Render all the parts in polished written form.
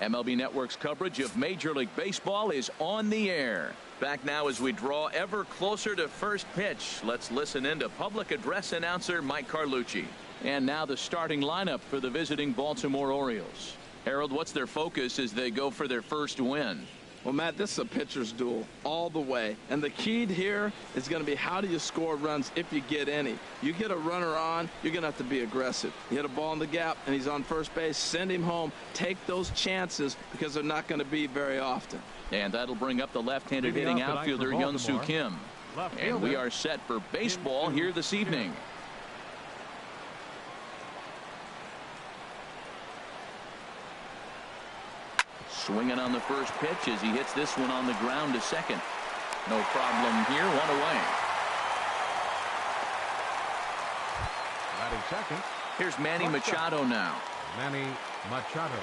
MLB Network's coverage of Major League Baseball is on the air. Back now as we draw ever closer to first pitch. Let's listen in to public address announcer Mike Carlucci. And now the starting lineup for the visiting Baltimore Orioles. Harold, what's their focus as they go for their first win? Well, Matt, this is a pitcher's duel all the way. And the key here is going to be how do you score runs if you get any. You get a runner on, you're going to have to be aggressive. You hit a ball in the gap, and he's on first base. Send him home. Take those chances because they're not going to be very often. And that'll bring up the left-handed hitting outfielder Young-Soo Kim. And we are set for baseball here this evening. Swinging on the first pitch as he hits this one on the ground to second. No problem here. One away. Batting second. Here's Manny Machado now. Manny Machado.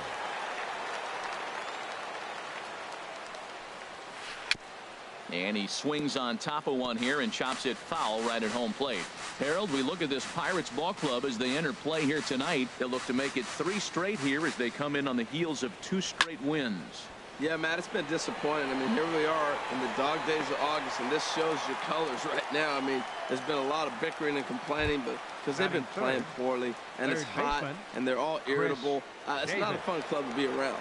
And he swings on top of one here and chops it foul right at home plate. Harold, we look at this Pirates ball club as they enter play here tonight. They'll look to make it 3 straight here as they come in on the heels of 2 straight wins. Yeah, Matt, it's been disappointing. I mean, here we are in the dog days of August, and this shows your colors right now. I mean, there's been a lot of bickering and complaining, but because they've been playing poorly, and it's hot, and they're all irritable. It's not a fun club to be around.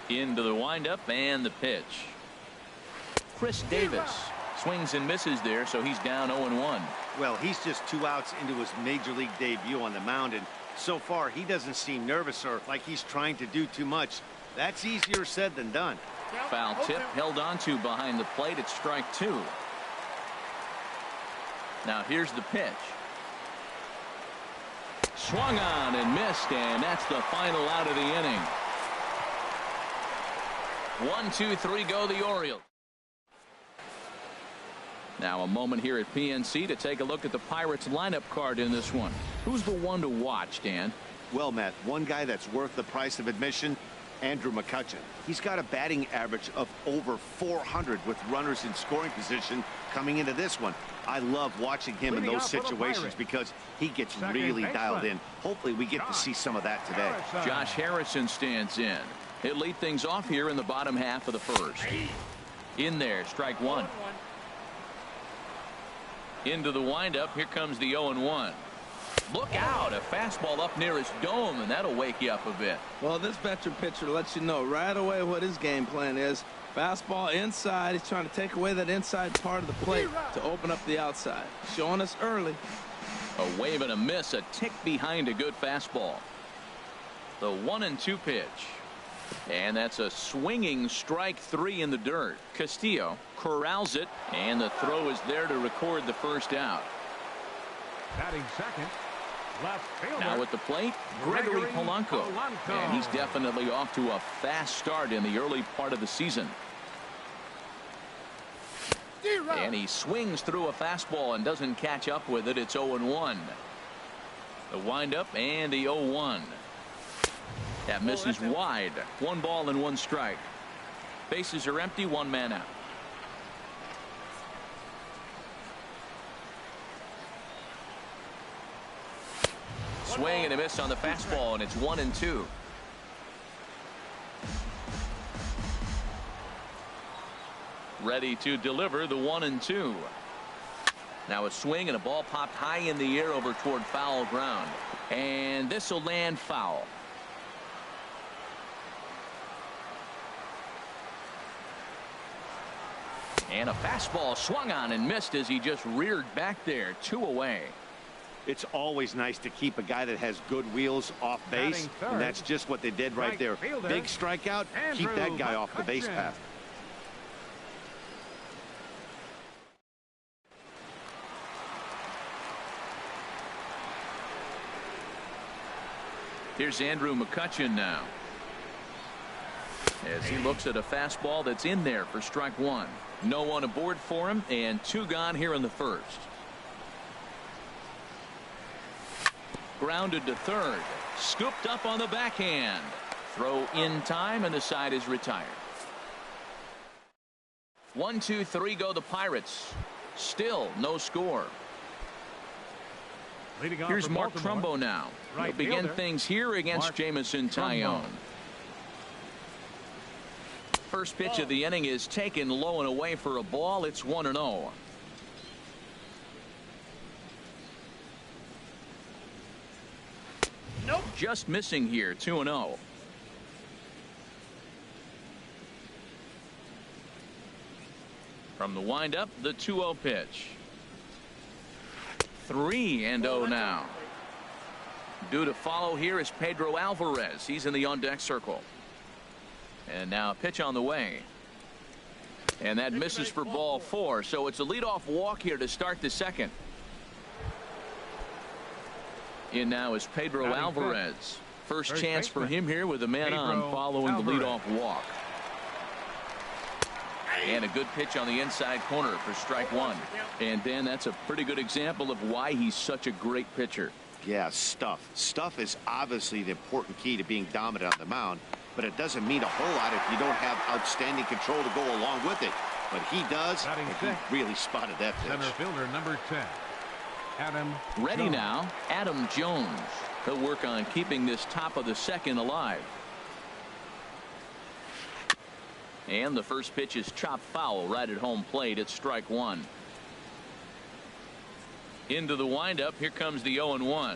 Into the windup and the pitch. Chris Davis swings and misses there, so he's down 0-1. Well, he's just 2 outs into his major league debut on the mound, and so far he doesn't seem nervous or like he's trying to do too much. That's easier said than done. Foul tip held onto behind the plate. It's strike 2. Now here's the pitch. Swung on and missed, and that's the final out of the inning. 1, 2, 3 go the Orioles. Now a moment here at PNC to take a look at the Pirates lineup card in this one. Who's the one to watch, Dan? Well, Matt, one guy that's worth the price of admission, Andrew McCutchen. He's got a batting average of over 400 with runners in scoring position coming into this one. I love watching him in those situations because he gets really dialed in. Hopefully we get to see some of that today. Josh Harrison stands in. He'll lead things off here in the bottom half of the first. In there, strike 1. Into the windup. Here comes the 0-1. Look out, a fastball up near his dome, and that'll wake you up a bit. Well, this veteran pitcher lets you know right away what his game plan is. Fastball inside. He's trying to take away that inside part of the plate to open up the outside. Showing us early. A wave and a miss, a tick behind a good fastball. The 1-2 pitch. And that's a swinging strike 3 in the dirt. Castillo corrals it, and the throw is there to record the first out. Batting second, left fielder. Now at the plate, Gregory Polanco. And he's definitely off to a fast start in the early part of the season. And he swings through a fastball and doesn't catch up with it. It's 0-1. The windup and the 0-1. That misses wide. 1 ball and 1 strike. Bases are empty. 1 man out. Swing and a miss on the fastball, and it's 1-2. Ready to deliver the 1-2. Now a swing and a ball popped high in the air over toward foul ground. And this will land foul. And a fastball swung on and missed as he just reared back there. 2 away. It's always nice to keep a guy that has good wheels off base, and that's just what they did right there. Big strikeout, keep that guy off the base path. Here's Andrew McCutchen now, as he looks at a fastball that's in there for strike 1. No one aboard for him, and 2 gone here in the first. Grounded to third. Scooped up on the backhand. Throw in time, and the side is retired. 1, 2, 3 go the Pirates. Still no score. Leading off Here's for Mark Baltimore, Trumbo now. right He'll begin fielder, things here against Mark Jamison Trumbo. Tyone. First pitch of the inning is taken low and away for a ball. It's 1-0. Nope. Just missing here, 2-0. From the windup, the 2-0 pitch. 3-0 now. Due to follow here is Pedro Alvarez. He's in the on-deck circle. And now a pitch on the way. And that misses for ball 4. So it's a leadoff walk here to start the second. In now is Pedro Alvarez. First chance for him here with a man on following the leadoff walk. And a good pitch on the inside corner for strike 1. And Dan, that's a pretty good example of why he's such a great pitcher. Yeah, stuff. Stuff is obviously the important key to being dominant on the mound, but it doesn't mean a whole lot if you don't have outstanding control to go along with it. But he does, and he really spotted that pitch. Center fielder number 10, Adam Ready Jones. now, Adam Jones. He'll work on keeping this top of the second alive. And the first pitch is chopped foul right at home plate. It's strike 1. Into the windup. Here comes the 0-1.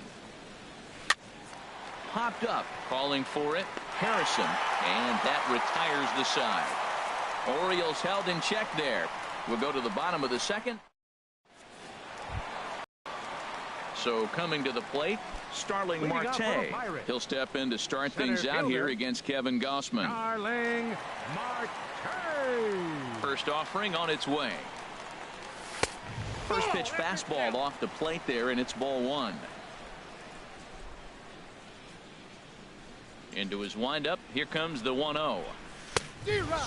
Popped up, calling for it. Harrison, and that retires the side. Orioles held in check there. We'll go to the bottom of the second. So coming to the plate, Starling Marte. He'll step in to start things out here against Kevin Gossman. Starling Marte. First offering on its way. First pitch fastball off the plate there, and it's ball 1. Into his windup. Here comes the 1-0.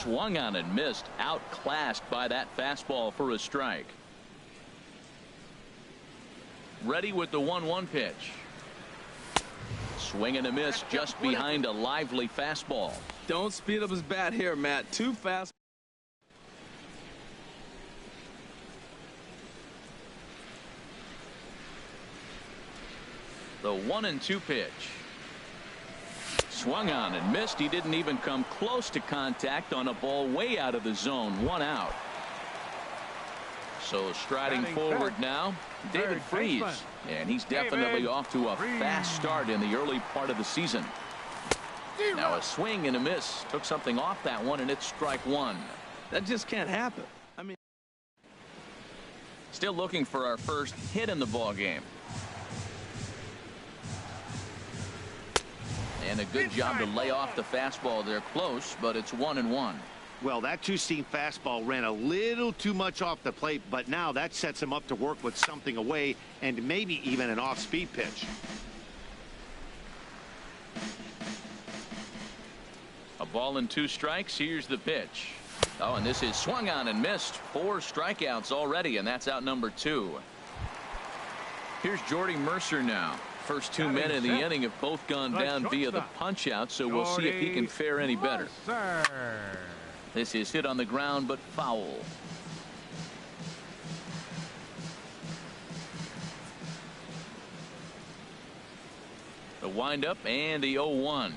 Swung on and missed. Outclassed by that fastball for a strike. Ready with the 1-1 pitch. Swing and a miss just behind a lively fastball. Don't speed up his bat here, Matt. Too fast. The 1-2 pitch. Swung on and missed. He didn't even come close to contact on a ball way out of the zone. 1 out. So striding forward now, David Freese. And he's definitely off to a fast start in the early part of the season. Now a swing and a miss. Took something off that one, and it's strike 1. That just can't happen. I mean, still looking for our first hit in the ball game. And a good job to lay off the fastball. They're close, but it's 1-1. Well, that two-seam fastball ran a little too much off the plate, but now that sets him up to work with something away and maybe even an off-speed pitch. A ball and 2 strikes. Here's the pitch. Oh, and this is swung on and missed. 4 strikeouts already, and that's out number 2. Here's Jordy Mercer now. First 2 men in the inning have both gone down via the punch out, so we'll see if he can fare any better. This is hit on the ground, but foul. The windup and the 0-1.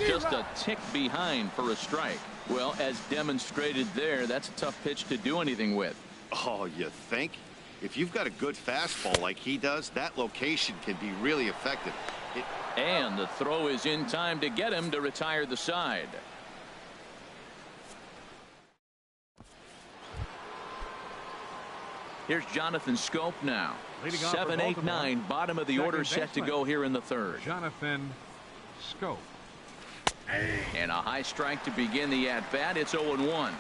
Just a tick behind for a strike. Well, as demonstrated there, that's a tough pitch to do anything with. Oh, you think? If you've got a good fastball like he does, that location can be really effective. And the throw is in time to get him to retire the side. Here's Jonathan Scope now. 7, 8, 9, bottom of the order set to go here in the third. Jonathan Scope. And a high strike to begin the at-bat. It's 0-1.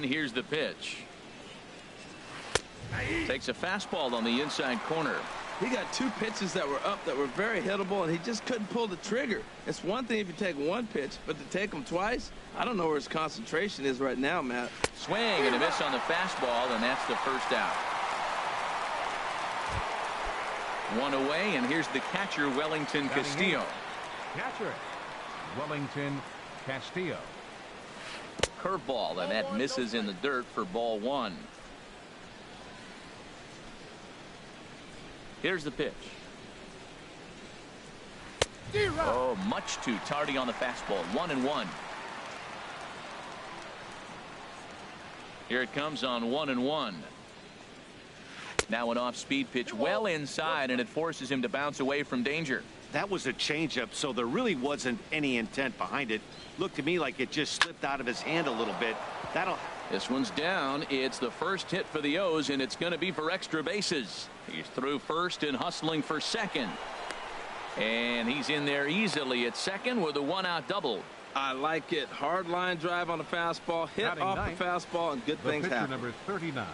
Here's the pitch. Takes a fastball on the inside corner. he got 2 pitches that were up that were very hittable, and he just couldn't pull the trigger. It's one thing if you take 1 pitch, but to take them twice, I don't know where his concentration is right now, Matt. Swing and a miss on the fastball, and that's the first out. 1 away, and here's the catcher, Wellington Castillo. Catcher, Wellington Castillo. curveball, and that misses in the dirt for ball one. Here's the pitch. Oh, much too tardy on the fastball. 1-1. Here it comes on 1-1. Now an off-speed pitch well inside, and it forces him to bounce away from danger. That was a changeup, so there really wasn't any intent behind it. Looked to me like it just slipped out of his hand a little bit. This one's down. It's the first hit for the O's, and it's going to be for extra bases. He's through first and hustling for second. And he's in there easily at second with a one-out double. I like it. Hard line drive on the fastball, hit off the fastball, and good things happen. Number 39.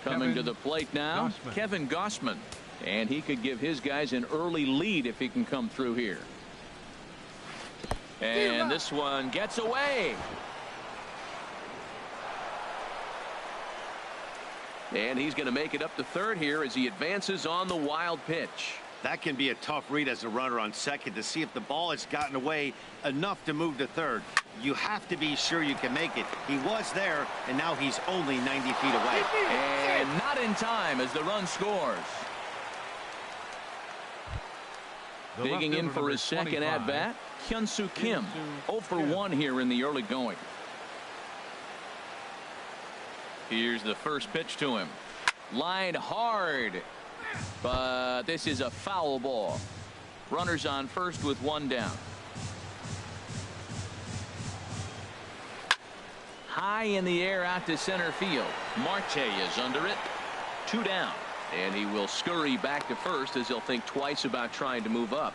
Coming to the plate now, Gossman. Kevin Gossman. And he could give his guys an early lead if he can come through here. And this one gets away. And he's going to make it up to third here as he advances on the wild pitch. That can be a tough read as a runner on second to see if the ball has gotten away enough to move to third. You have to be sure you can make it. He was there, and now he's only 90 feet away. And not in time as the run scores. Digging in for his second at-bat, Hyun-Soo Kim. 0 for 1 here in the early going. Here's the first pitch to him. Lined hard. But this is a foul ball. Runners on first with one down. High in the air out to center field. Marte is under it. 2 down. And he will scurry back to first as he'll think twice about trying to move up.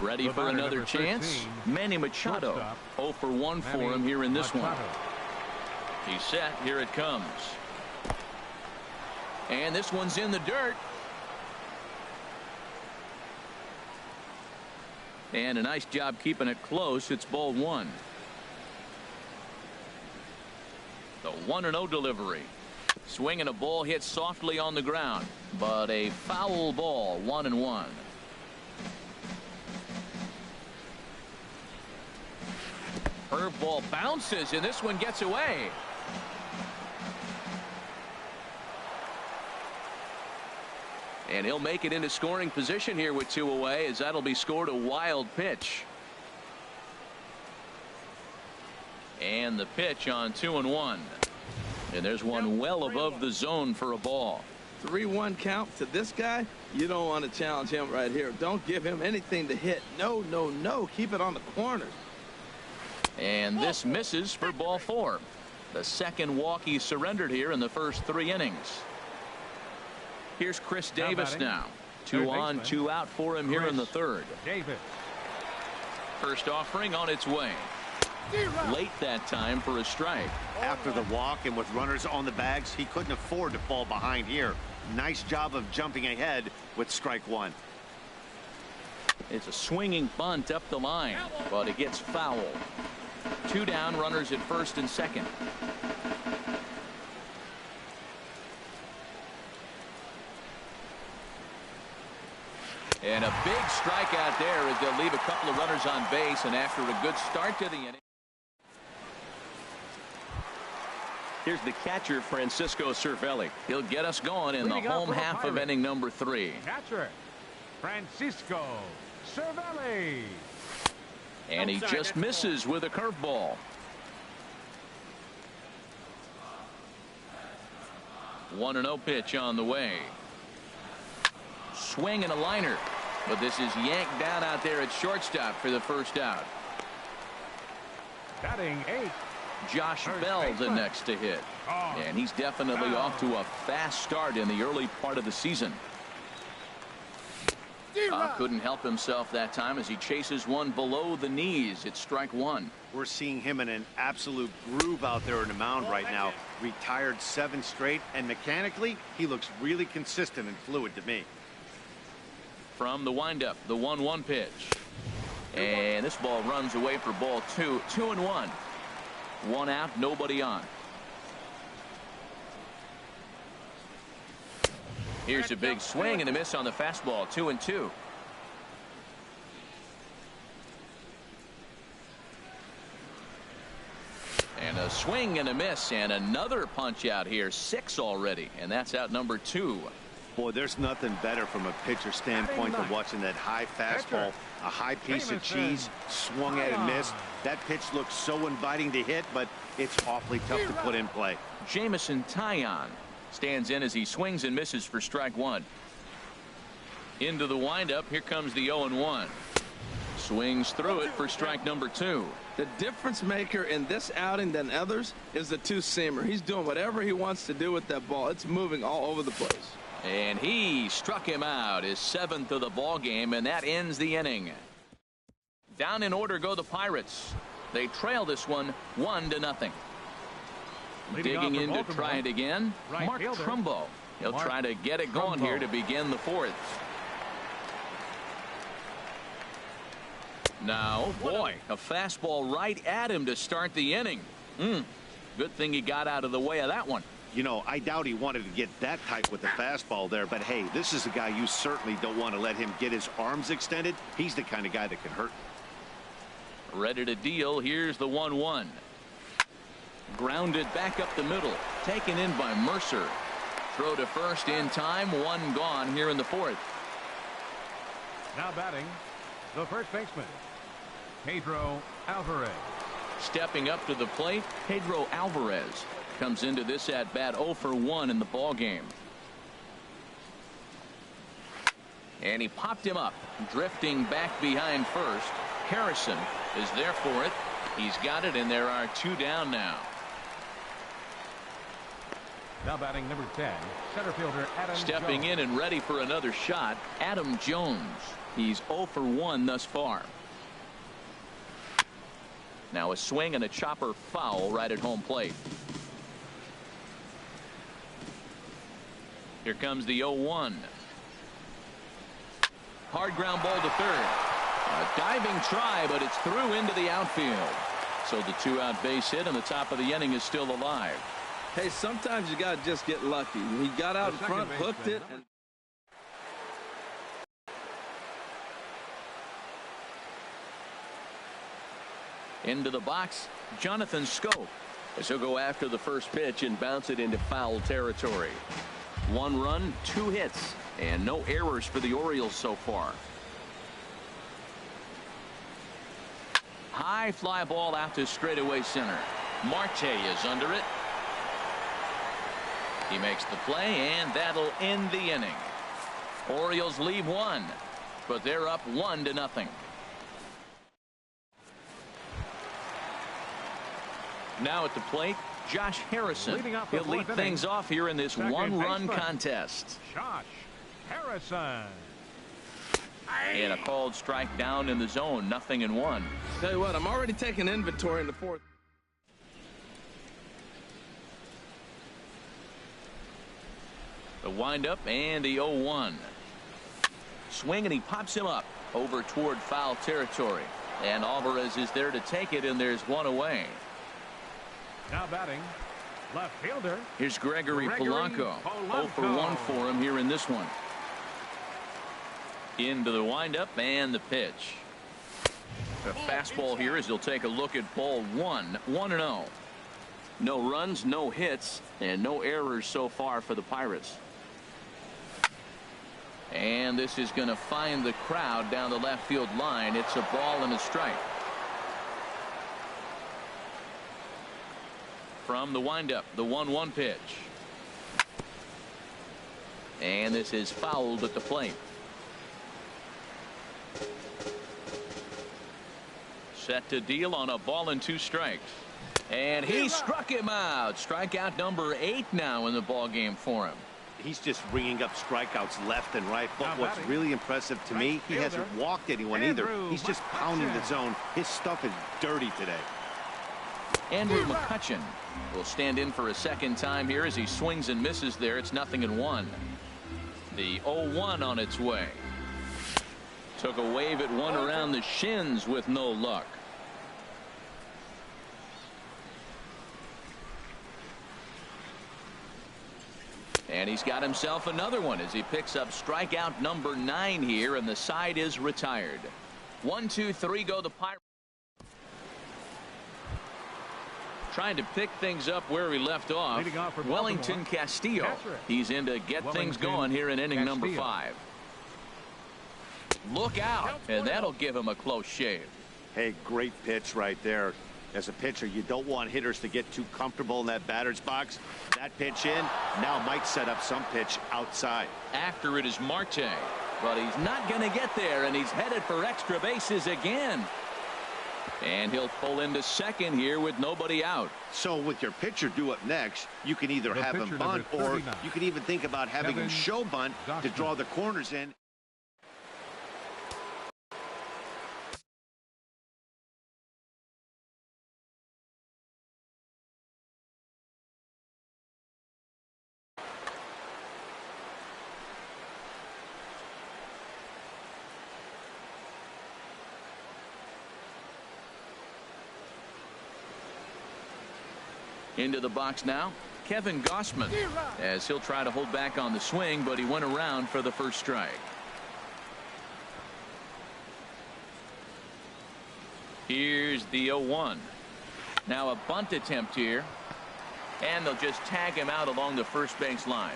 Ready for another chance. Manny Machado. 0 for 1 for him here in this one. He's set. Here it comes. And this one's in the dirt. And a nice job keeping it close. It's ball one. The 1-0 delivery. Swinging a ball hit softly on the ground, but a foul ball. 1-1. Curveball bounces, and this one gets away. And he'll make it into scoring position here with 2 away, as that'll be scored a wild pitch. And the pitch on 2-1. And there's one well above the zone for a ball. 3-1 count to this guy. You don't want to challenge him right here. Don't give him anything to hit. No, no, no. Keep it on the corners. And this misses for ball 4. The second walk he surrendered here in the first 3 innings. Here's Chris Davis now. 2 on, 2 out for him here in the third. Davis. First offering on its way. Late that time for a strike. After the walk and with runners on the bags, he couldn't afford to fall behind here. Nice job of jumping ahead with strike 1. It's a swinging bunt up the line, but it gets foul. 2 down, runners at first and second. And a big strikeout there as they'll leave a couple of runners on base, and after a good start to the inning. Here's the catcher, Francisco Cervelli. He'll get us going in the home half of inning number 3. Catcher, Francisco Cervelli. And he just misses with a curveball. 1-0 pitch on the way. Swing and a liner, but this is yanked down out there at shortstop for the first out. Batting 8. Josh Bell the next to hit, and he's definitely off to a fast start in the early part of the season. Couldn't help himself that time as he chases one below the knees. It's strike 1. We're seeing him in an absolute groove out there in the mound right now. Retired 7 straight, and mechanically he looks really consistent and fluid to me. From the windup, the 1-1 pitch, and this ball runs away for ball 2. 2-1. 1 out, nobody on. Here's a big swing and a miss on the fastball. 2-2. A swing and a miss, and another punch out here. 6 already, and that's out number 2. Boy, there's nothing better from a pitcher standpoint than watching that high fastball, a high piece of cheese, swung at and missed. That pitch looks so inviting to hit, but it's awfully tough to put in play. Jamison Taillon stands in as he swings and misses for strike 1. Into the windup. Here comes the 0-1. Swings through it for strike number 2. The difference maker in this outing than others is the two-seamer. He's doing whatever he wants to do with that ball. It's moving all over the place. And he struck him out, his 7th of the ball game, and that ends the inning. Down in order go the Pirates. They trail this one 1-0. Digging in to try it again, Mark Trumbo. He'll try to get it going here to begin the 4th. Now, boy, a fastball right at him to start the inning. Good thing he got out of the way of that one. You know, I doubt he wanted to get that tight with the fastball there, but hey, this is a guy you certainly don't want to let him get his arms extended. He's the kind of guy that can hurt. Ready to deal. Here's the 1-1. Grounded back up the middle. Taken in by Mercer. Throw to first in time. 1 gone here in the 4th. Now batting, the first baseman, Pedro Alvarez. Stepping up to the plate, Pedro Alvarez comes into this at bat 0 for 1 in the ball game. And he popped him up, drifting back behind first. Harrison is there for it. He's got it, and there are 2 down now. Now batting number 10, center fielder Adam Stepping Jones. in and ready for another shot, Adam Jones. He's 0 for 1 thus far. Now a swing and a chopper foul right at home plate. Here comes the 0-1. Hard ground ball to third. A diving try, but it's through into the outfield. So the 2-out base hit, and the top of the inning is still alive. Hey, sometimes you got to just get lucky. He got out in front, hooked it, and into the box, Jonathan Scope, as he'll go after the first pitch and bounce it into foul territory. 1 run, 2 hits, and no errors for the Orioles so far. High fly ball out to straightaway center. Marte is under it. He makes the play, and that'll end the inning. Orioles leave 1, but they're up 1-0. Now at the plate, Josh Harrison. He'll lead things off here in this 1-run contest. Josh Harrison. And a called strike down in the zone. 0-1. tell you what, I'm already taking inventory in the 4th. The windup and the 0-1. Swing, and he pops him up over toward foul territory. And Alvarez is there to take it, and there's 1 away. Now batting, left fielder. Here's Gregory Polanco. 0 for 1 for him here in this one. Into the windup and the pitch. A fastball here as he'll take a look at ball 1. 1-0. No runs, no hits, and no errors so far for the Pirates. And this is going to find the crowd down the left field line. It's a ball and a strike. From the windup, the 1-1 pitch. And this is fouled at the plate. Set to deal on a ball and 2 strikes. And he struck him out. Strikeout number 8 now in the ball game for him. He's just ringing up strikeouts left and right. But what's really impressive to me, he hasn't walked anyone either. He's just pounding the zone. His stuff is dirty today. Andrew McCutchen will stand in for a second time here as he swings and misses there. It's 0-1. The 0-1 on its way. Took a wave at one around the shins with no luck. And he's got himself another one as he picks up strikeout number 9 here, and the side is retired. 1, 2, 3 go the Pirates. Trying to pick things up where we left off. Leading off for Wellington Baltimore, Castillo. Catcher. He's in to get things going here in inning number Castillo. 5. Look out, and that'll give him a close shave. Hey, great pitch right there. As a pitcher, you don't want hitters to get too comfortable in that batter's box. That pitch in now might set up some pitch outside. After it is Marte, but he's not going to get there, and he's headed for extra bases again. And he'll pull into second here with nobody out. So with your pitcher due up next, you can either The have him pitcher, bunt, number or 39, you can even think about having him show bunt to draw the corners in. Into the box now, Kevin Gossman, as he'll try to hold back on the swing, but he went around for the first strike. Here's the 0-1. Now a bunt attempt here, and they'll just tag him out along the first base line.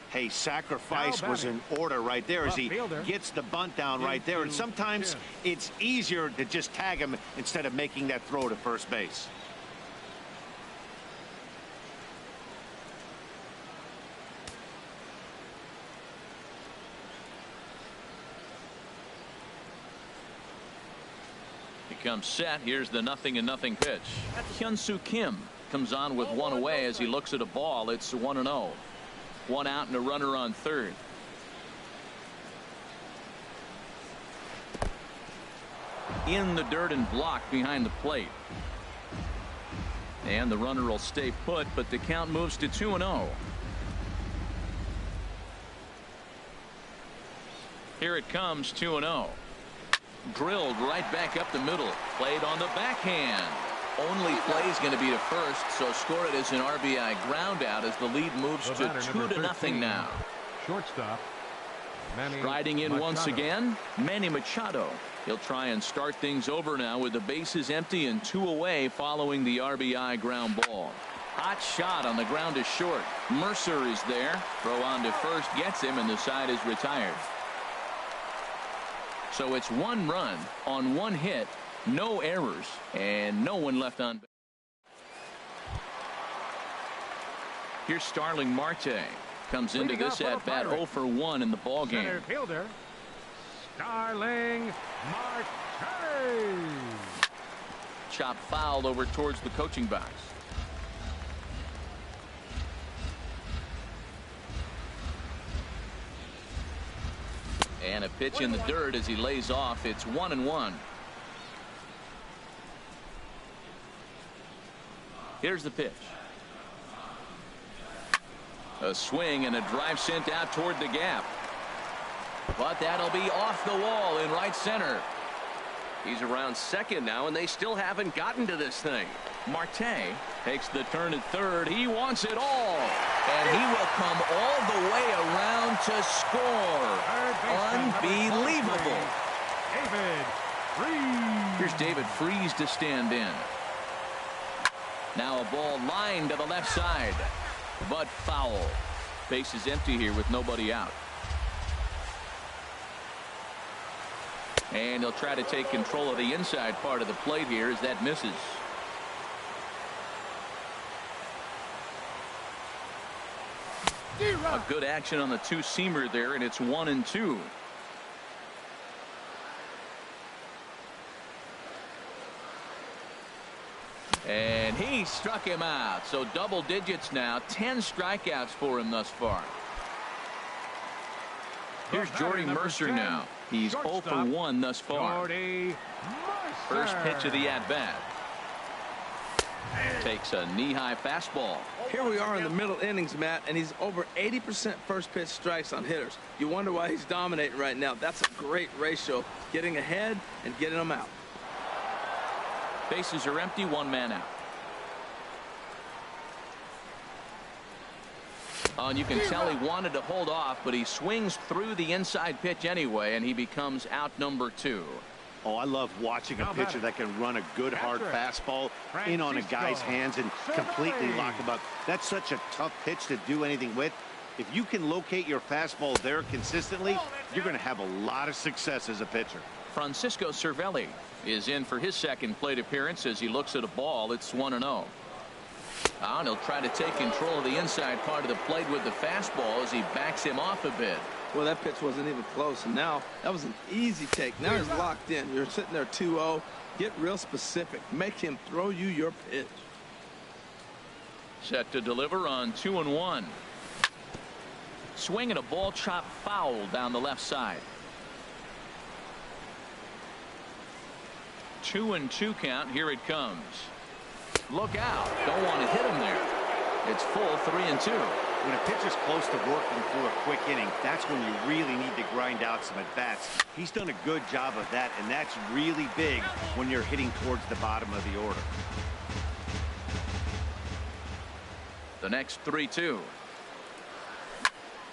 Hey, sacrifice was in order right there as he fielder. gets the bunt down right there. And sometimes it's easier to just tag him instead of making that throw to first base. He comes set. Here's the 0-0 pitch. Hyun-Soo Kim comes on with one away as he looks at a ball. It's 1-0. One out and a runner on third. In the dirt and blocked behind the plate. And the runner will stay put, but the count moves to 2-0. Here it comes, 2-0. Drilled right back up the middle. Played on the backhand. Only play is going to be to first, so score it as an RBI ground out as the lead moves to 2-0 now. Shortstop. Striding in once again, Manny Machado. He'll try and start things over now with the bases empty and 2 away following the RBI ground ball. Hot shot on the ground is short. Mercer is there. Throw on to first gets him, and the side is retired. So it's 1 run on 1 hit. No errors and no one left on base. Here's Starling Marte. Comes into this at bat 0 for 1 in the ball game. Center fielder, Starling Marte. Chop fouled over towards the coaching box. And a pitch in the dirt as he lays off. It's 1-1. Here's the pitch. A swing and a drive sent out toward the gap. But that'll be off the wall in right center. He's around second now, and they still haven't gotten to this thing. Marte takes the turn at third. He wants it all. And he will come all the way around to score. Unbelievable. David Freese. Here's David Freese to stand in. Now a ball lined to the left side, but foul. Base is empty here with nobody out. And he'll try to take control of the inside part of the plate here as that misses. A good action on the 2-seamer there, and it's 1-2. And he struck him out. So double digits now. 10 strikeouts for him thus far. Here's Jordy Mercer now. He's 0 for 1 thus far. First pitch of the at-bat. Takes a knee-high fastball. Here we are in the middle innings, Matt, and he's over 80% first pitch strikes on hitters. You wonder why he's dominating right now. That's a great ratio. Getting ahead and getting them out. Bases are empty, 1 man out. Oh, and you can tell he wanted to hold off, but he swings through the inside pitch anyway, and he becomes out number 2. Oh, I love watching a pitcher that can run a good hard fastball in on a guy's hands and completely lock him up. That's such a tough pitch to do anything with. If you can locate your fastball there consistently, you're going to have a lot of success as a pitcher. Francisco Cervelli is in for his second plate appearance as he looks at a ball. It's 1-0. And he'll try to take control of the inside part of the plate with the fastball as he backs him off a bit. Well, that pitch wasn't even close, and now that was an easy take. Now he's locked in. You're sitting there 2-0. Get real specific. Make him throw you your pitch. Set to deliver on 2-1. Swing and a ball chopped foul down the left side. 2-2 count. Here it comes. Look out. Don't want to hit him there. It's full 3-2. When a pitcher's close to working through a quick inning, that's when you really need to grind out some at-bats. He's done a good job of that, and that's really big when you're hitting towards the bottom of the order. The next 3-2.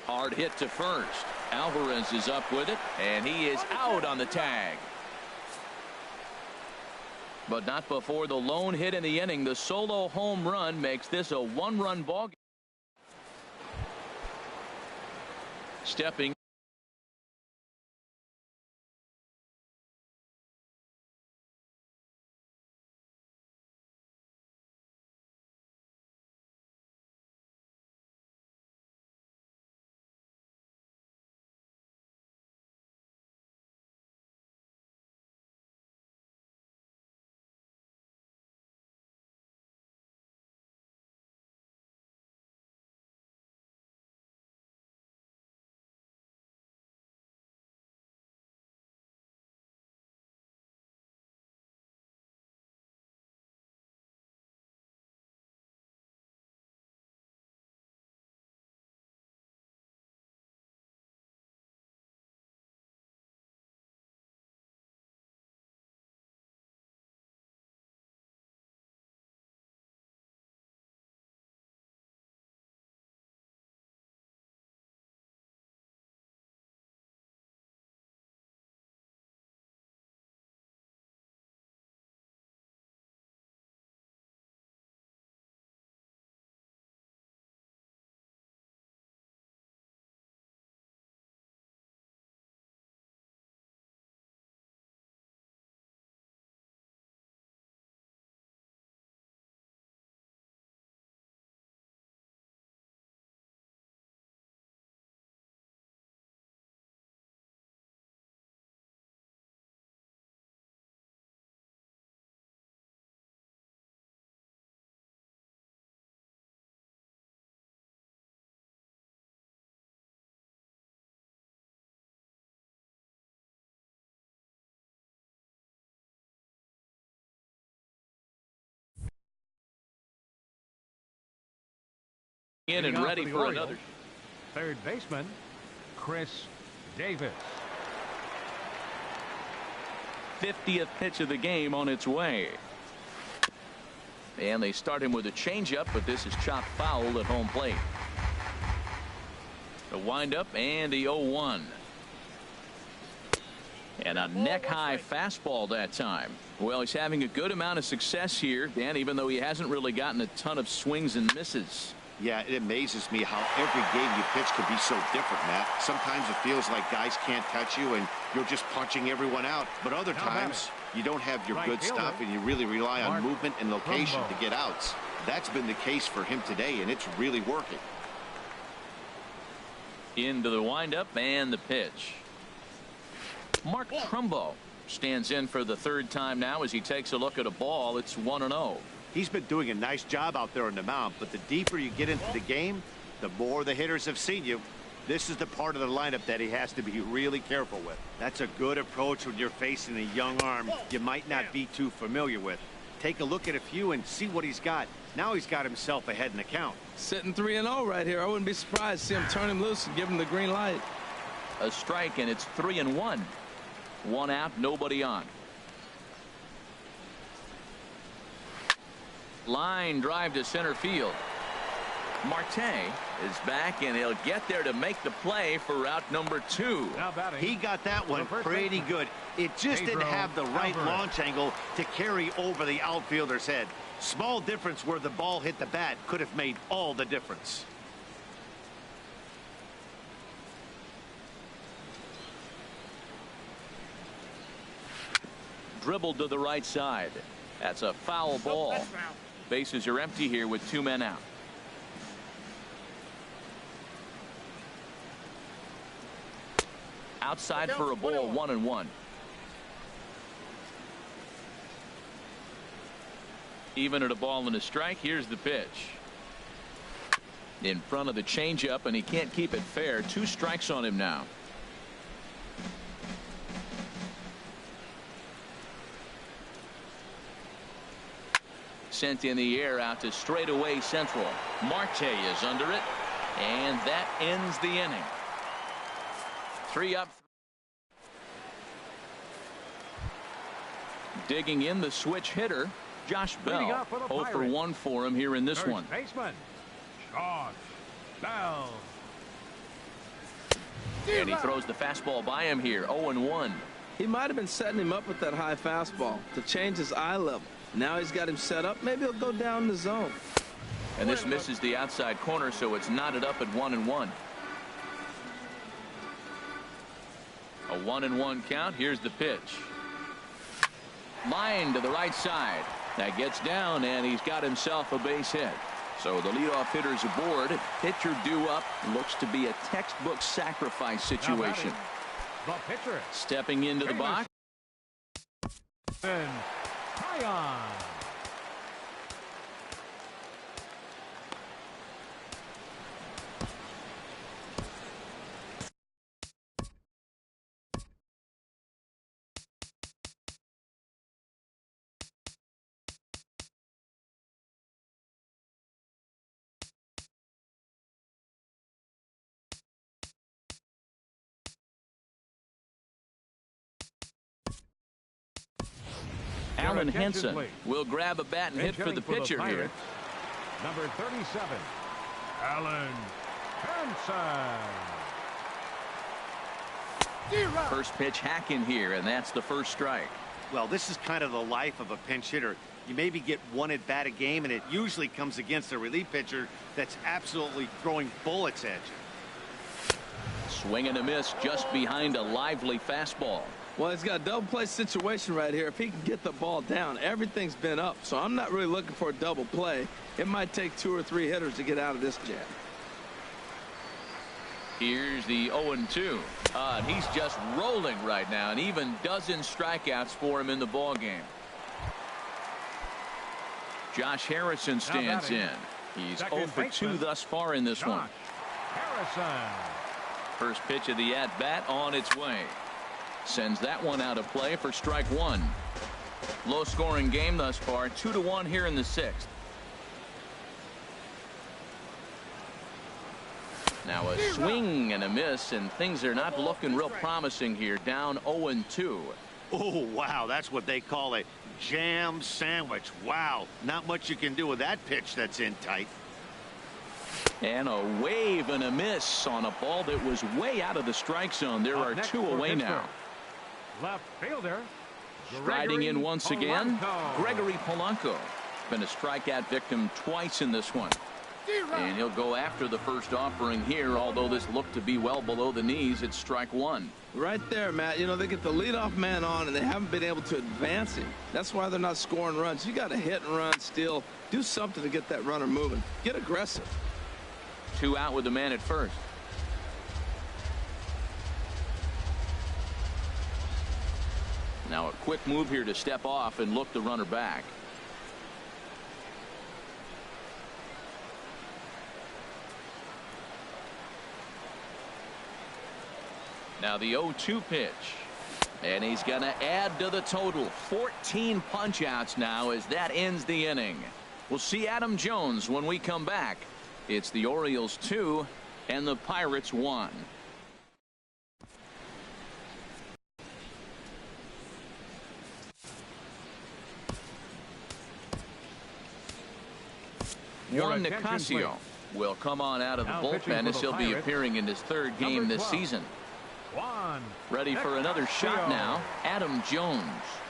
Hard hit to first. Alvarez is up with it, and he is out on the tag. But not before the lone hit in the inning. The solo home run makes this a one-run ball game. Stepping. In and ready for another. Third baseman, Chris Davis. 50th pitch of the game on its way. And they start him with a changeup, but this is chopped foul at home plate. The windup and the 0-1. And a neck-high fastball that time. Well, he's having a good amount of success here, Dan, even though he hasn't really gotten a ton of swings and misses. Yeah, it amazes me how every game you pitch can be so different, Matt. Sometimes it feels like guys can't touch you and you're just punching everyone out. But other times you don't have your good stuff and you really rely on movement and location to get outs. That's been the case for him today, and it's really working. Into the windup and the pitch. Mark Trumbo stands in for the third time now as he takes a look at a ball. It's 1-0. He's been doing a nice job out there on the mound, but the deeper you get into the game, the more the hitters have seen you. This is the part of the lineup that he has to be really careful with. That's a good approach when you're facing a young arm you might not be too familiar with. Take a look at a few and see what he's got. Now he's got himself ahead in the count. Sitting 3-0 right here. I wouldn't be surprised to see him turn him loose and give him the green light. A strike, and it's 3-1. One out, nobody on. Line drive to center field. Marte is back, and he'll get there to make the play for out number 2. Now batting. He got that one pretty good. It just didn't have the right launch angle to carry over the outfielder's head. Small difference where the ball hit the bat could have made all the difference. Dribbled to the right side. That's a foul ball. Bases are empty here with 2 men out. Outside for a ball, 1-1. Even at a ball and a strike. Here's the pitch. In front of the changeup, and he can't keep it fair. 2 strikes on him now. Sent in the air out to straightaway central. Marte is under it, and that ends the inning. 3 up. Digging in the switch hitter, Josh Bell. 0 for 1 for him here in this one. Baseman, Josh Bell. And he throws the fastball by him here. 0-1. He might have been setting him up with that high fastball to change his eye level. Now he's got him set up. Maybe he'll go down the zone. And this misses the outside corner, so it's knotted up at 1-1. A 1-1 count. Here's the pitch. Line to the right side. That gets down, and he's got himself a base hit. So the leadoff hitter's aboard. Pitcher due up. Looks to be a textbook sacrifice situation. The pitcher. Stepping into the box. And Tryon. Alan Henson will grab a bat and hit for the pitcher here. Number 37, Alan Henson. First pitch hacking here, and that's the first strike. Well, this is kind of the life of a pinch hitter. You maybe get 1 at bat a game, and it usually comes against a relief pitcher that's absolutely throwing bullets at you. Swing and a miss just behind a lively fastball. Well, he's got a double play situation right here. If he can get the ball down, everything's been up. So I'm not really looking for a double play. It might take 2 or 3 hitters to get out of this jam. Here's the 0-2. And he's just rolling right now, and even dozen strikeouts for him in the ball game. Josh Harrison stands in. He's 0 for 2 thus far in this one. Harrison. First pitch of the at-bat on its way. Sends that one out of play for strike 1. Low scoring game thus far. 2-1 here in the 6th. Now a swing and a miss, and things are not looking real promising here. Down 0-2. Oh, wow. That's what they call a jam sandwich. Wow. Not much you can do with that pitch that's in tight. And a wave and a miss on a ball that was way out of the strike zone. There are 2 away now. Left fielder. Striding in once again, Gregory Polanco. Been a strikeout victim twice in this one. And he'll go after the first offering here, although this looked to be well below the knees. It's strike 1. Right there, Matt. You know, they get the leadoff man on, and they haven't been able to advance him. That's why they're not scoring runs. You got to hit and run, steal, do something to get that runner moving. Get aggressive. 2 out with the man at first. Now a quick move here to step off and look the runner back. Now the 0-2 pitch. And he's going to add to the total. 14 punch-outs now as that ends the inning. We'll see Adam Jones when we come back. It's the Orioles 2 and the Pirates 1. Juan Nicasio will come on out of the Now bullpen as he'll be appearing in his third game this season. Ready for another shot now, Adam Jones.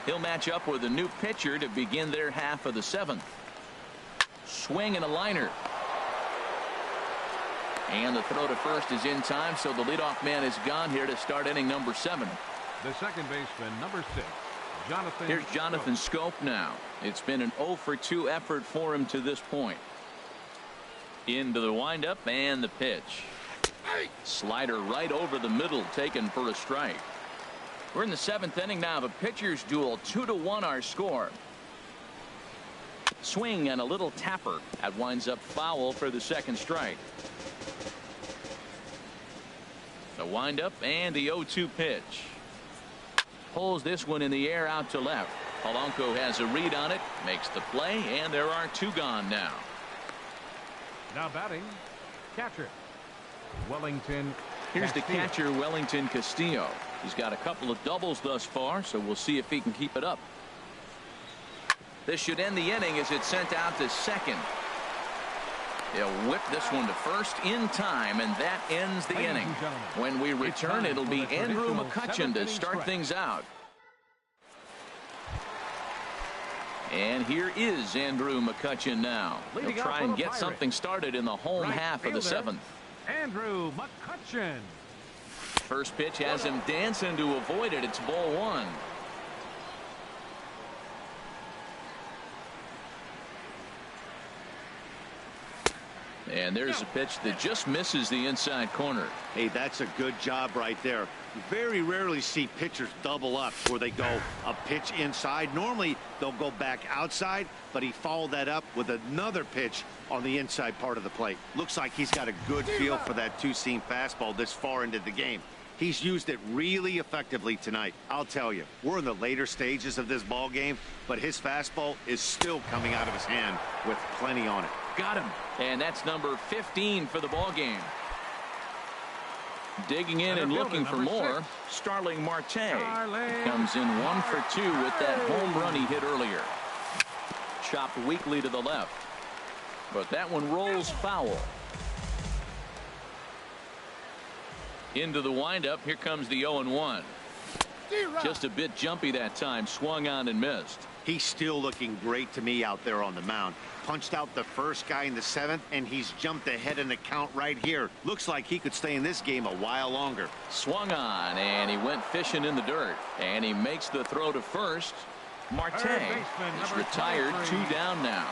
He'll match up with a new pitcher to begin their half of the seventh. Swing and a liner. And the throw to first is in time, so the leadoff man is gone here to start inning number 7. The second baseman, number 6, Jonathan. Here's Jonathan Scope now. It's been an 0 for 2 effort for him to this point. Into the windup and the pitch. Slider right over the middle, taken for a strike. We're in the 7th inning now of a pitcher's duel. 2-1 our score. Swing and a little tapper. That winds up foul for the second strike. The windup and the 0-2 pitch. Pulls this one in the air out to left. Polanco has a read on it, makes the play, and there are 2 gone now. Now batting, catcher, Wellington. Here's the Castillo. catcher, Wellington Castillo. He's got a couple of doubles thus far, so we'll see if he can keep it up. This should end the inning as it's sent out to second. He'll whip this one to first in time, and that ends the inning. When we return, it'll be Andrew McCutchen to start things out. And here is Andrew McCutchen now. He'll try and get something started in the home half of the 7th. Andrew McCutchen. First pitch has him dancing to avoid it. It's ball 1. And there's a pitch that just misses the inside corner. Hey, that's a good job right there. You very rarely see pitchers double up where they go a pitch inside. Normally they'll go back outside, but he followed that up with another pitch on the inside part of the plate. Looks like he's got a good feel for that 2-seam fastball this far into the game. He's used it really effectively tonight. I'll tell you, we're in the later stages of this ball game, but his fastball is still coming out of his hand with plenty on it. Got him. And that's number 15 for the ball game. Digging in and looking for more, Starling Marte comes in 1 for 2 with that home run he hit earlier. Chopped weakly to the left, but that one rolls foul. Into the windup. Here comes the 0-1. Just a bit jumpy that time. Swung on and missed. He's still looking great to me out there on the mound. Punched out the first guy in the 7th, and he's jumped ahead in the count right here. Looks like he could stay in this game a while longer. Swung on, and he went fishing in the dirt. And he makes the throw to first. Marte is retired. 2 down now.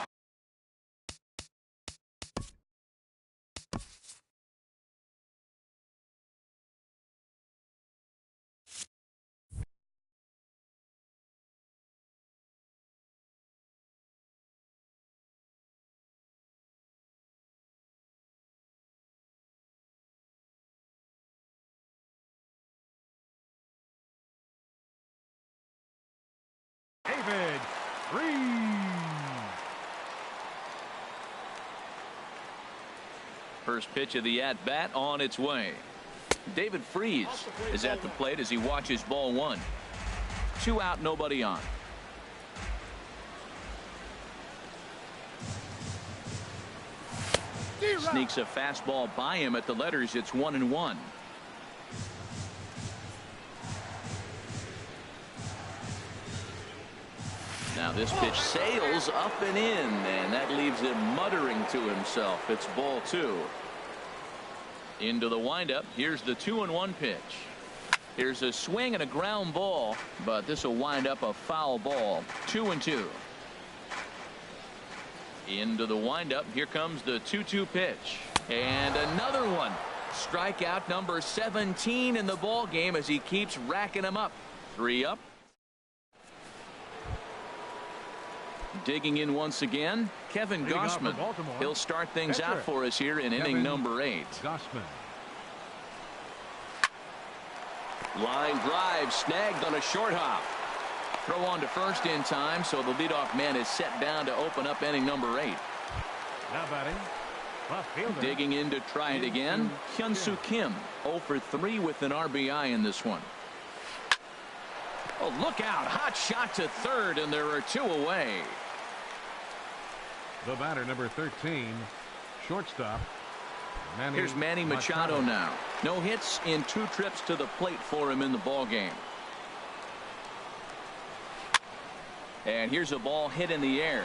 David Freese. First pitch of the at-bat on its way. David Freese is at the plate as he watches ball 1. 2 out, nobody on. Sneaks a fastball by him at the letters. It's 1-1. Now this pitch sails up and in, and that leaves him muttering to himself. It's ball 2. Into the windup. Here's the 2-1 pitch. Here's a swing and a ground ball, but this will wind up a foul ball. 2-2. Into the windup. Here comes the 2-2 pitch, and another one. Strikeout number 17 in the ball game as he keeps racking them up. 3 up. Digging in once again, Kevin Gossman. He'll start things out for us here in inning number 8. Gossman. Line drive snagged on a short hop. Throw on to first in time, so the leadoff man is set down to open up inning number 8. Now batting, left fielder. Digging in to try it again, Hyun-Soo Kim. 0 for 3 with an RBI in this one. Oh, look out. Hot shot to third, and there are 2 away. The batter, number 13, shortstop Here's Manny Machado now. No hits in 2 trips to the plate for him in the ball game. And here's a ball hit in the air.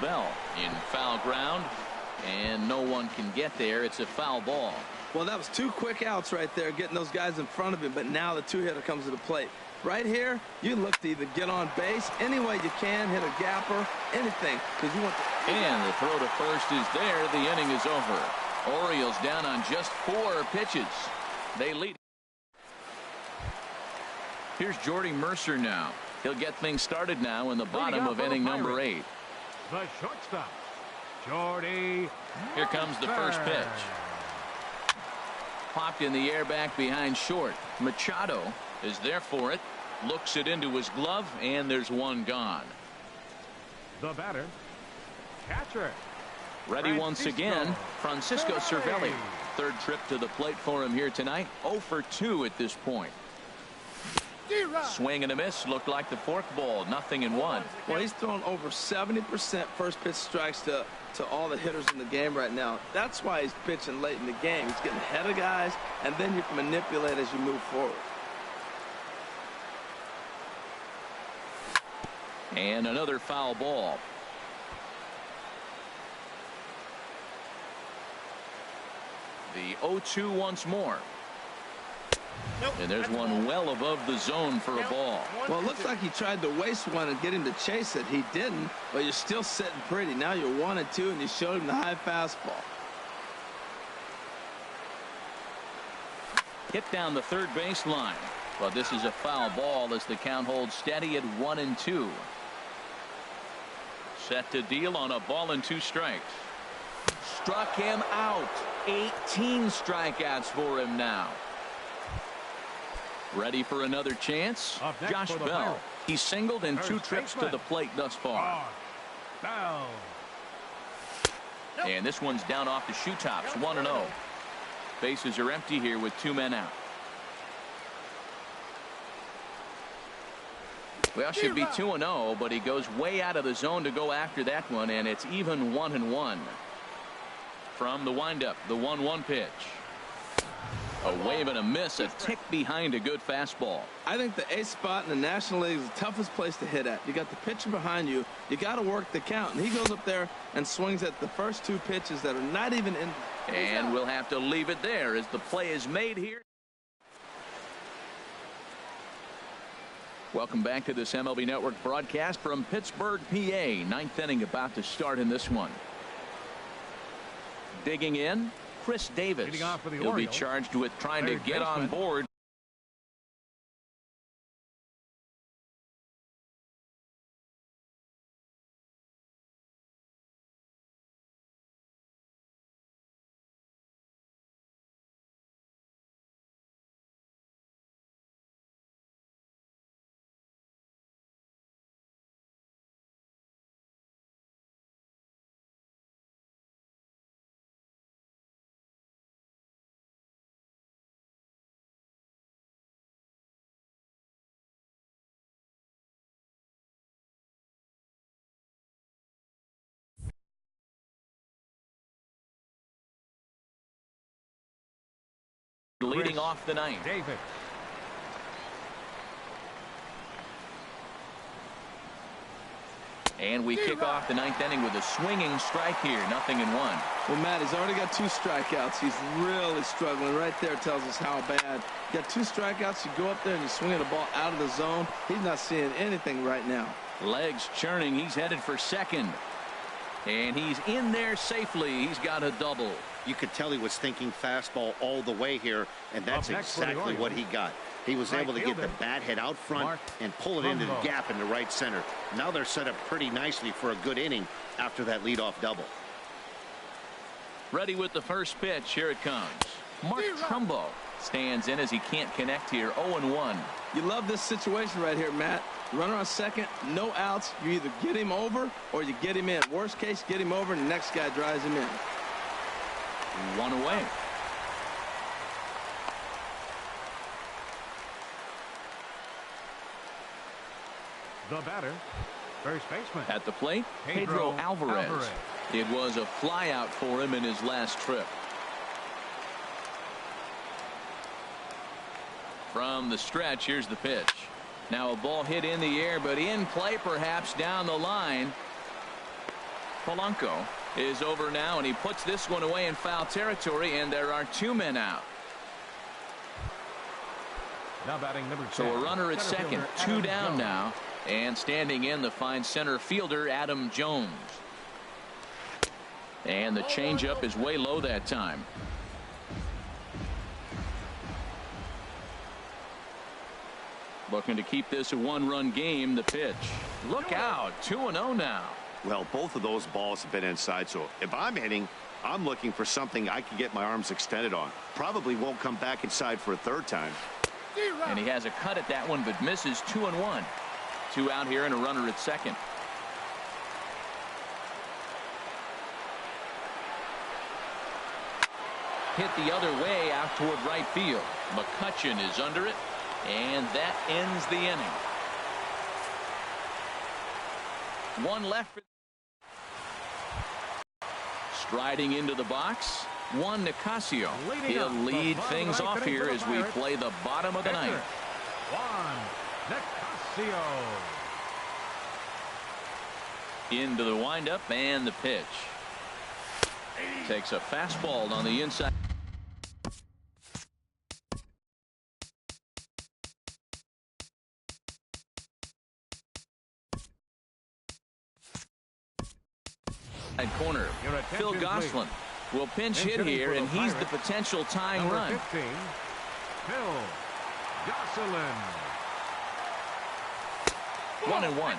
Bell in foul ground, and no one can get there. It's a foul ball. Well, that was 2 quick outs right there, getting those guys in front of him, but now the 2-hitter comes to the plate. Right here, you look to either get on base any way you can, hit a gapper, anything, because you want to. And the throw to first is there. The inning is over. Orioles down on just 4 pitches. They lead. Here's Jordy Mercer now. He'll get things started now in the bottom of inning number 8. The shortstop, Jordy. Here comes the first pitch. Popped in the air back behind short. Machado is there for it. Looks it into his glove, and there's one gone. The batter, catcher. Ready once again, Francisco Cervelli. 3rd trip to the plate for him here tonight. 0 for 2 at this point. Swing and a miss. Looked like the forkball. 0-1. Well, he's thrown over 70% first pitch strikes to all the hitters in the game right now. That's why he's pitching late in the game. He's getting ahead of guys, and then you can manipulate as you move forward. And another foul ball. The 0-2 once more. And there's one well above the zone for a ball. Well, it looks like he tried to waste one and get him to chase it. He didn't, but you're still sitting pretty. Now you're 1-2, and you showed him the high fastball. Hit down the third base line. But this is a foul ball as the count holds steady at 1-2. Set to deal on a ball and 2 strikes. Struck him out. 18 strikeouts for him now. Ready for another chance? Josh Bell. He's singled in 2 trips to the plate thus far. Bell. And this one's down off the shoe tops. 1-0. Bases are empty here with 2 men out. Well, should be 2-0, but he goes way out of the zone to go after that one, and it's even 1-1. From the windup, the 1-1 pitch. A wave and a miss, a tick behind a good fastball. I think the ace spot in the National League is the toughest place to hit at. You got the pitcher behind you. You got to work the count. And he goes up there and swings at the first 2 pitches that are not even in. And we'll have to leave it there as the play is made here. Welcome back to this MLB Network broadcast from Pittsburgh, PA. 9th inning about to start in this one. Digging in, Chris Davis. He'll be charged with trying to get on board. Leading off the 9th. David. And we kick off the 9th inning with a swinging strike here. 0-1. Well, Matt, he's already got 2 strikeouts. He's really struggling. Right there tells us how bad. You got 2 strikeouts. You go up there and you swing at a ball out of the zone. He's not seeing anything right now. Legs churning. He's headed for second. And he's in there safely. He's got a double. You could tell he was thinking fastball all the way here, and that's exactly what he got. He was able to get the bat head out front and pull it into the gap in the right center. Now they're set up pretty nicely for a good inning after that leadoff double. Ready with the first pitch. Here it comes. Mark Trumbo stands in as he can't connect here. 0-1. You love this situation right here, Matt. Runner on second, no outs. You either get him over or you get him in. Worst case, get him over and the next guy drives him in. 1 away. The batter, first baseman. At the plate, Pedro Alvarez. It was a flyout for him in his last trip. From the stretch, here's the pitch. Now a ball hit in the air, but in play perhaps down the line. Polanco is over now, and he puts this one away in foul territory, and there are 2 men out. Now batting number 10. So a runner at second, 2 down now, and standing in the fine center fielder Adam Jones. And the changeup is way low that time. Looking to keep this a 1-run game. The pitch. Look out, 2-0 now. Well, both of those balls have been inside, so if I'm hitting, I'm looking for something I can get my arms extended on. Probably won't come back inside for a 3rd time. And he has a cut at that one, but misses. 2-1. 2 out here and a runner at second. Hit the other way out toward right field. McCutchen is under it, and that ends the inning. 1 left. Striding into the box, Juan Nicasio. He'll lead things off here as we play the bottom of the 9th. Juan Nicasio. Into the windup and the pitch. Takes a fastball on the inside. Corner. Phil Gosselin will pinch hit here, and he's the potential tying run. 15, Phil Gosselin. 1-1.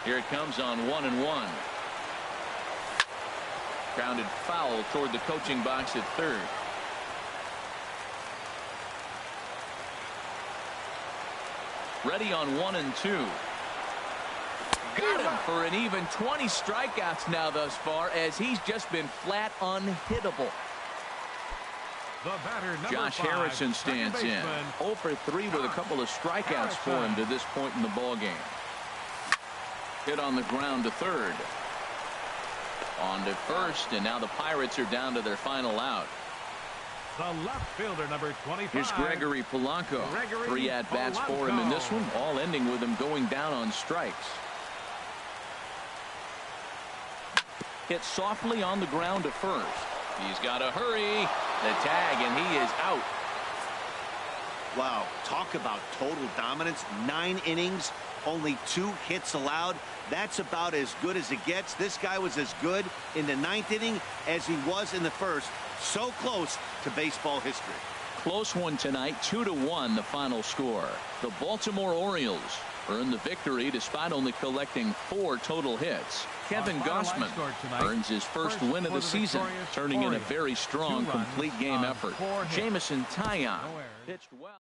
Here it comes on 1-1. Grounded foul toward the coaching box at third. Ready on 1-2. Got him for an even 20 strikeouts now thus far, as he's just been flat unhittable. The batter, Josh 5, Harrison stands in. 0 for 3 with a couple of strikeouts for him to this point in the ball game. Hit on the ground to third. On to first, and now the Pirates are down to their final out. The left fielder, number 25. Here's Gregory Polanco. 3 at-bats for him in this one, all ending with him going down on strikes. Hit softly on the ground to first. He's got to hurry. The tag, and he is out. Wow, talk about total dominance. 9 innings, only 2 hits allowed. That's about as good as it gets. This guy was as good in the 9th inning as he was in the 1st. So close to baseball history. Close one tonight, 2-1 the final score. The Baltimore Orioles earn the victory despite only collecting 4 total hits. Kevin Gausman earns his first win of the season, turning in a very strong complete game effort. Jamison Taillon pitched well.